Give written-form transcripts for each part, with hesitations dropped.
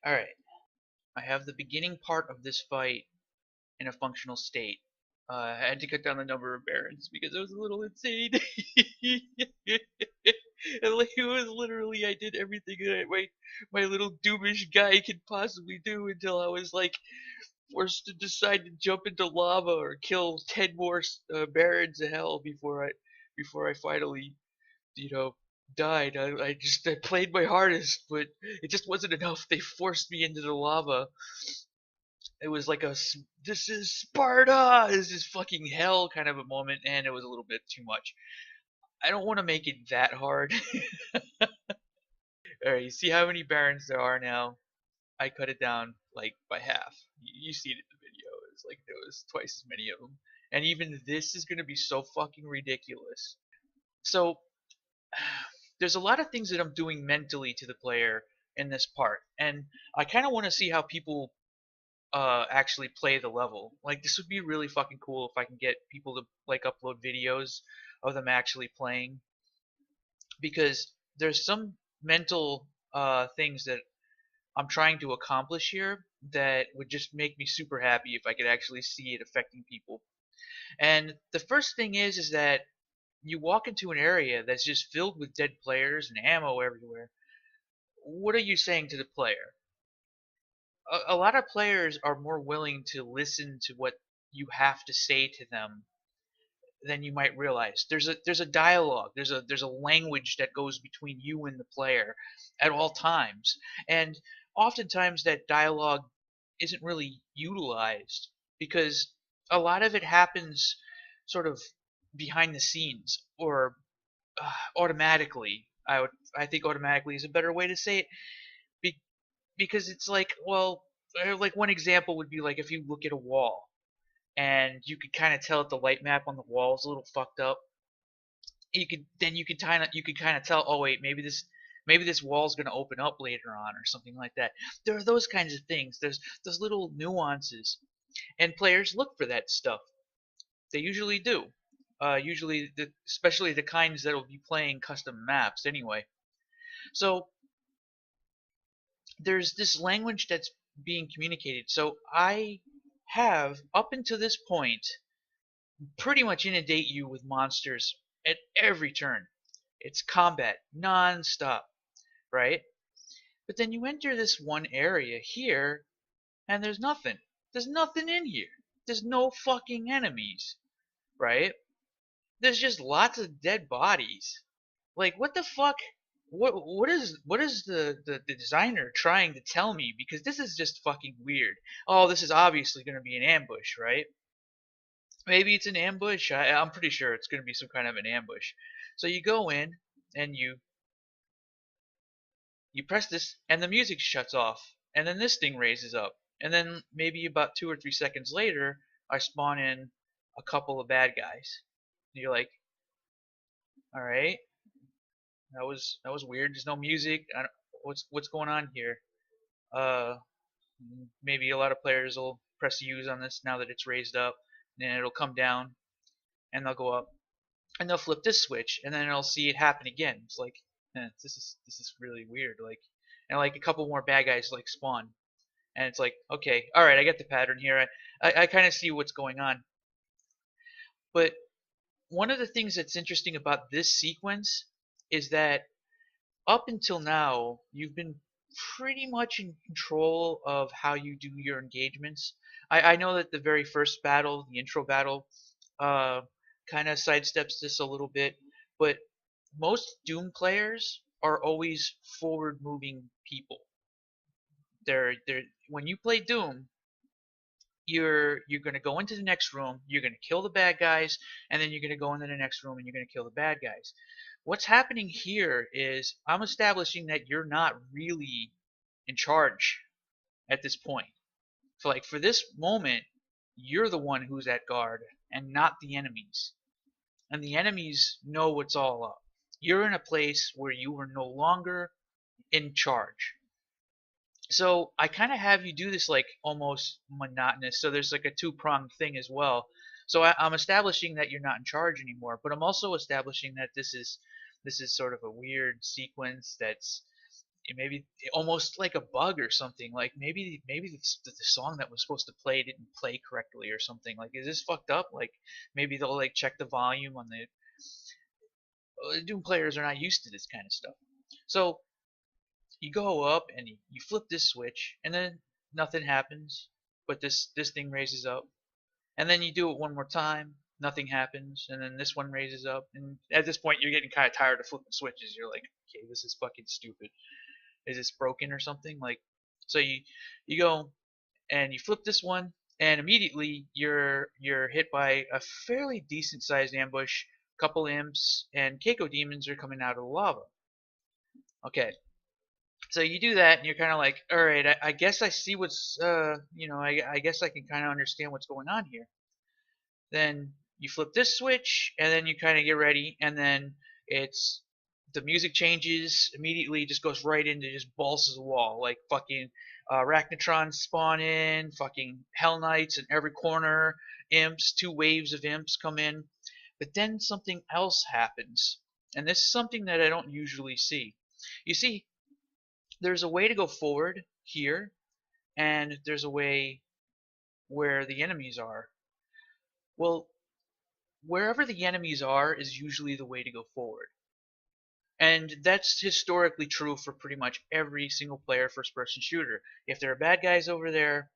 Alright, I have the beginning part of this fight in a functional state. I had to cut down the number of barons because it was a little insane. And like it was literally I did everything that my little doomish guy could possibly do until I was like forced to decide to jump into lava or kill 10 more barons of hell before I finally you know died. I played my hardest, but it just wasn't enough. They forced me into the lava. It was like this is Sparta, this is fucking hell kind of a moment, and it was a little bit too much. I don't want to make it that hard. Alright, you see how many barons there are now? I cut it down like by half. You see it in the video. It's like there was twice as many of them. And even this is going to be so fucking ridiculous. So there's a lot of things that I'm doing mentally to the player in this part, and I kind of want to see how people actually play the level. Like this would be really fucking cool if I can get people to like upload videos of them actually playing, because there's some mental things that I'm trying to accomplish here that would just make me super happy if I could actually see it affecting people. And the first thing is that you walk into an area that's just filled with dead players and ammo everywhere. What are you saying to the player? A lot of players are more willing to listen to what you have to say to them than you might realize. There's a dialogue. There's a language that goes between you and the player at all times, and oftentimes that dialogue isn't really utilized because a lot of it happens sort of behind the scenes or automatically. I think automatically is a better way to say it, be, because it's like, well, like one example would be like if you look at a wall and you could kind of tell that the light map on the wall is a little fucked up. You could kind of tell, oh wait, maybe this wall's going to open up later on or something like that. There are those kinds of things. There's those little nuances, and players look for that stuff. They usually do. Especially the kinds that will be playing custom maps anyway. So there's this language that's being communicated. So I have, up until this point, pretty much inundate you with monsters at every turn. It's combat non-stop, right? But then you enter this one area here, and there's nothing. There's nothing in here. There's no fucking enemies, right? There's just lots of dead bodies. Like, what the fuck? What is the designer trying to tell me? Because this is just fucking weird. Oh, this is obviously going to be an ambush, right? Maybe it's an ambush. I'm pretty sure it's going to be some kind of an ambush. So you go in and you press this, and the music shuts off, and then this thing raises up, and then maybe about 2 or 3 seconds later, I spawn in a couple of bad guys. And you're like, all right, that was weird. There's no music. What's going on here? Uh, Maybe a lot of players will press use on this now that it's raised up, and then it'll come down, and they'll go up, and they'll flip this switch, and then I'll see it happen again. It's like, this is really weird. Like, and like a couple more bad guys like spawn, and it's like, okay, all right, I get the pattern here. I kind of see what's going on. But one of the things that's interesting about this sequence is that up until now, you've been pretty much in control of how you do your engagements. I know that the very first battle, the intro battle, uh, kind of sidesteps this a little bit, but most Doom players are always forward-moving people. They're when you play Doom, you're going to go into the next room, you're going to kill the bad guys, and then you're going to go into the next room and you're going to kill the bad guys. What's happening here is I'm establishing that you're not really in charge at this point. So like for this moment, you're the one who's at guard and not the enemies. And the enemies know what's all up. You're in a place where you are no longer in charge. So I kind of have you do this like almost monotonous. So there's like a two-pronged thing as well. So I'm establishing that you're not in charge anymore, but I'm also establishing that this is sort of a weird sequence that's maybe almost like a bug or something. Like maybe the song that was supposed to play didn't play correctly or something. Like, is this fucked up? Like maybe they'll like check the volume on the Doom players are not used to this kind of stuff. So you go up and you flip this switch, and then nothing happens, but this thing raises up, and then you do it one more time, nothing happens, and then this one raises up, and at this point you're getting kind of tired of flipping switches. You're like, okay, this is fucking stupid. Is this broken or something? Like, so you go and you flip this one, and immediately you're hit by a fairly decent sized ambush. Couple imps and Keiko demons are coming out of the lava. Okay, so you do that, and you're kind of like, all right, I guess I see what's, I guess I can kind of understand what's going on here. Then you flip this switch, and then you kind of get ready, and then the music changes immediately, just goes right into just balls of the wall, like fucking Arachnotrons spawn in, fucking Hell Knights in every corner, imps, 2 waves of imps come in, but then something else happens, and this is something that I don't usually see. You see, there's a way to go forward here, and there's a way where the enemies are. Well, wherever the enemies are is usually the way to go forward. And that's historically true for pretty much every single player first person shooter. If there are bad guys over there,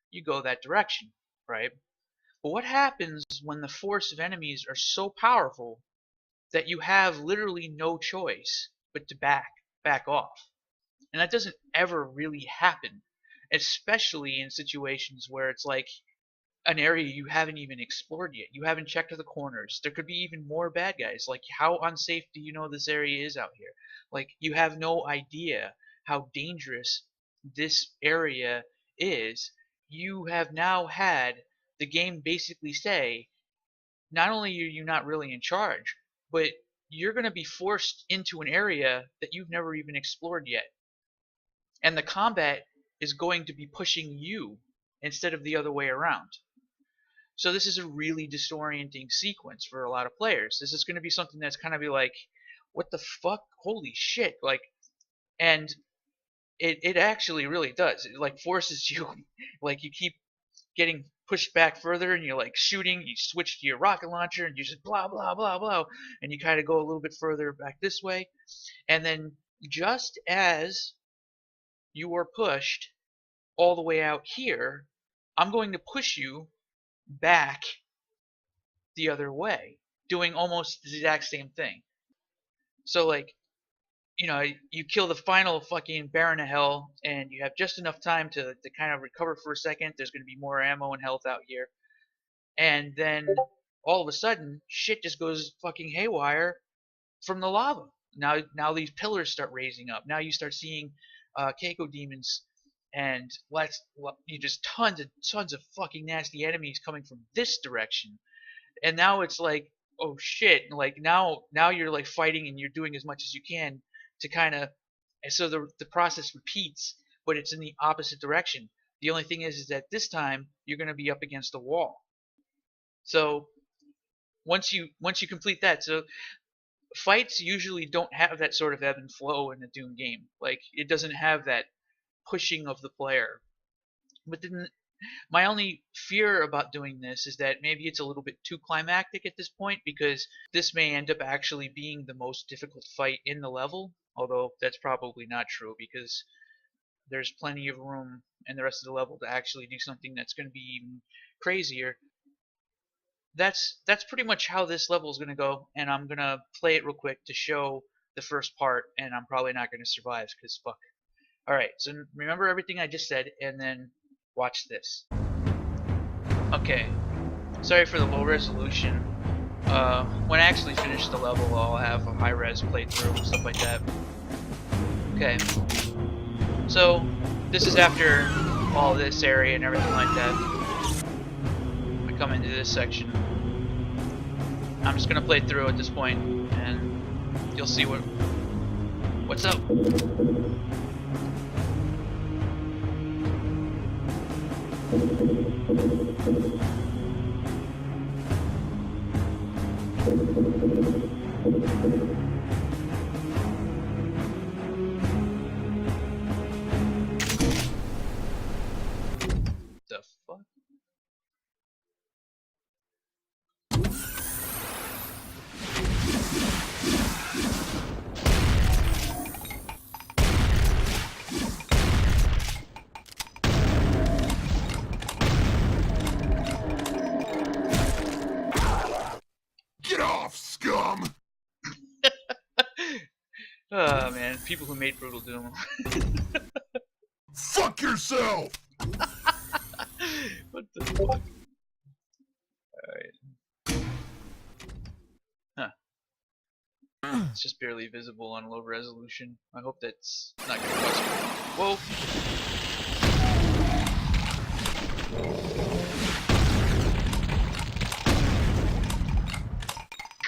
you go that direction, right? But what happens when the force of enemies are so powerful that you have literally no choice but to back off? And that doesn't ever really happen, especially in situations where it's like an area you haven't even explored yet. You haven't checked the corners. There could be even more bad guys. Like, how unsafe do you know this area is out here? Like, you have no idea how dangerous this area is. You have now had the game basically say, not only are you not really in charge, but you're going to be forced into an area that you've never even explored yet. And the combat is going to be pushing you instead of the other way around. So this is a really disorienting sequence for a lot of players. This is going to be something that's kind of be like, what the fuck? Holy shit. Like, and it actually really does. It like forces you, like you keep getting pushed back further, and you're like shooting, you switch to your rocket launcher, and you just blah, blah, blah, blah, and you kind of go a little bit further back this way. And then just as you are pushed all the way out here, I'm going to push you back the other way, doing almost the exact same thing. So like, you kill the final fucking Baron of Hell, and you have just enough time to kind of recover for a second. There's going to be more ammo and health out here. And then all of a sudden, shit just goes fucking haywire from the lava. Now these pillars start raising up. Now you start seeing Keiko demons, and you just tons of fucking nasty enemies coming from this direction. And now it's like, oh shit, like now you're like fighting, and you're doing as much as you can to kind of, and so the process repeats, but it's in the opposite direction. The only thing is that this time you're going to be up against a wall. So once you complete that, so fights usually don't have that sort of ebb and flow in a Doom game. Like, it doesn't have that pushing of the player. But then my only fear about doing this is that maybe it's a little bit too climactic at this point, because this may end up actually being the most difficult fight in the level, although that's probably not true, because there's plenty of room in the rest of the level to actually do something that's going to be even crazier. That's pretty much how this level is going to go, and I'm going to play it real quick to show the first part, and I'm probably not going to survive, because fuck. Alright, so remember everything I just said, and then watch this. Okay, sorry for the low resolution. When I actually finish the level, I'll have a high-res playthrough and stuff like that. Okay, so this is after all this area and everything like that. We come into this section. I'm just gonna play through at this point, and you'll see what's up. people who made Brutal Doom. Fuck yourself! What the fuck? Alright. Huh. It's just barely visible on low resolution. I hope that's not gonna cause. Whoa!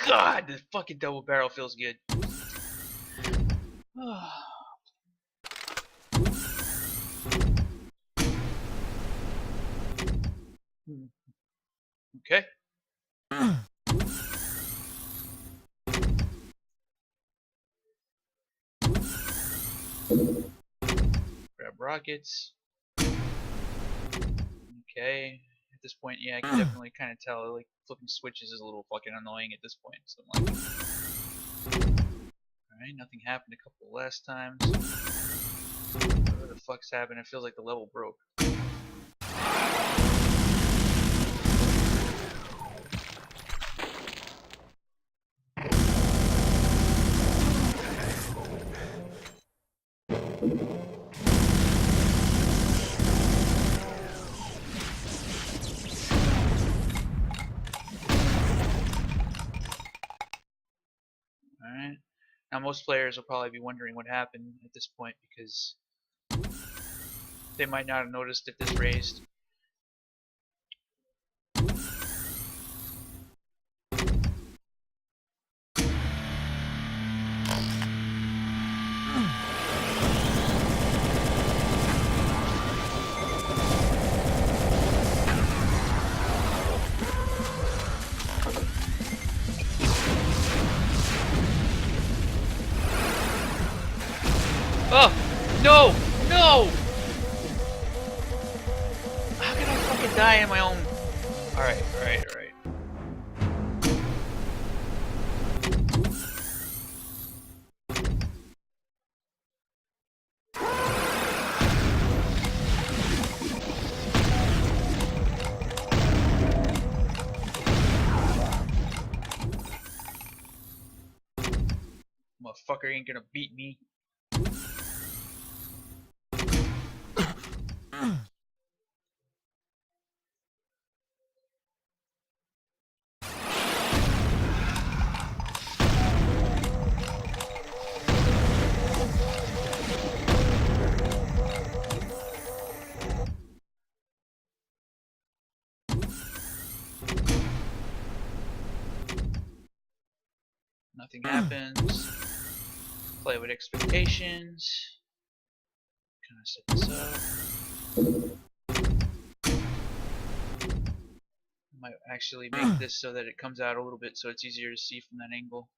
God, this fucking double barrel feels good. Okay. Grab rockets. Okay. At this point, yeah, I can definitely kind of tell, like, flipping switches is a little fucking annoying at this point. So I'm like, alright, nothing happened a couple last times. Whatever the fuck's happened, it feels like the level broke. Alright. Now most players will probably be wondering what happened at this point because they might not have noticed if this raised. Oh! No! No! How can I fucking die in my own... Alright, alright, alright. Motherfucker ain't gonna beat me. Nothing happens. Play with expectations. Kind of set this up. Might actually make this so that it comes out a little bit so it's easier to see from that angle.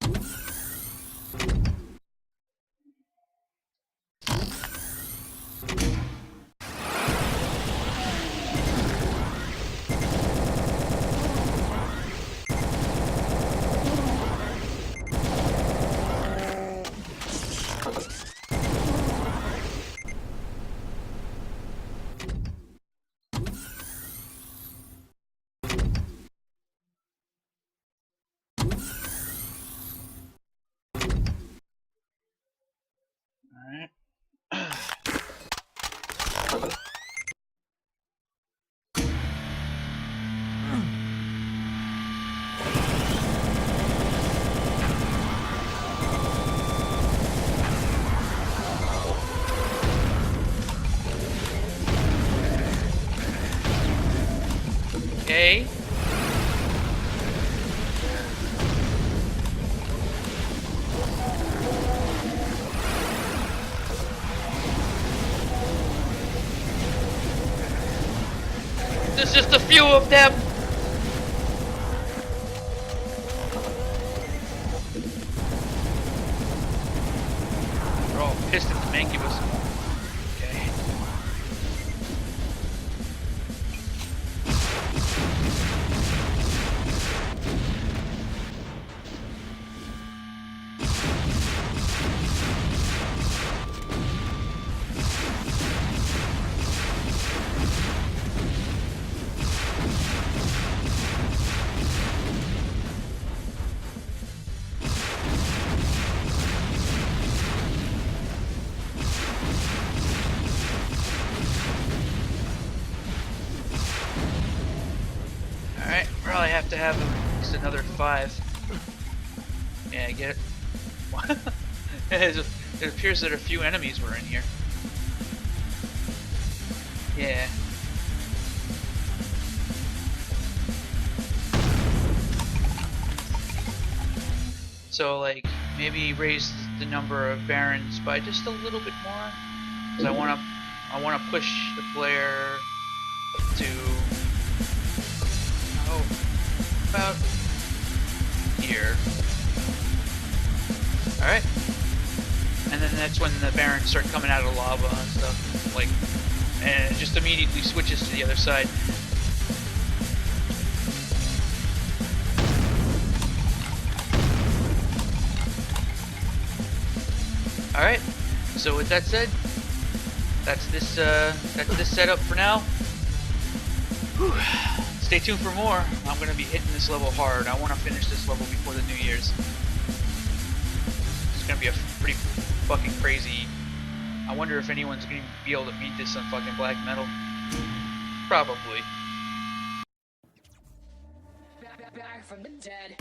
Alright. Okay. There's just a few of them. They're all pissed at the Mancubus. Okay. probably have to have at least another 5. Yeah, get it. It appears that a few enemies were in here. Yeah. So like maybe raise the number of barons by just a little bit more, because I wanna push the player to about here. All right. And then that's when the barons start coming out of lava and stuff, like, and it just immediately switches to the other side. All right. So with that said, that's this setup for now. Whew. Stay tuned for more. I'm gonna be hitting this level hard. I want to finish this level before the New Year's. It's gonna be a pretty fucking crazy. I wonder if anyone's gonna be able to beat this on fucking black metal. Probably. Back from the dead.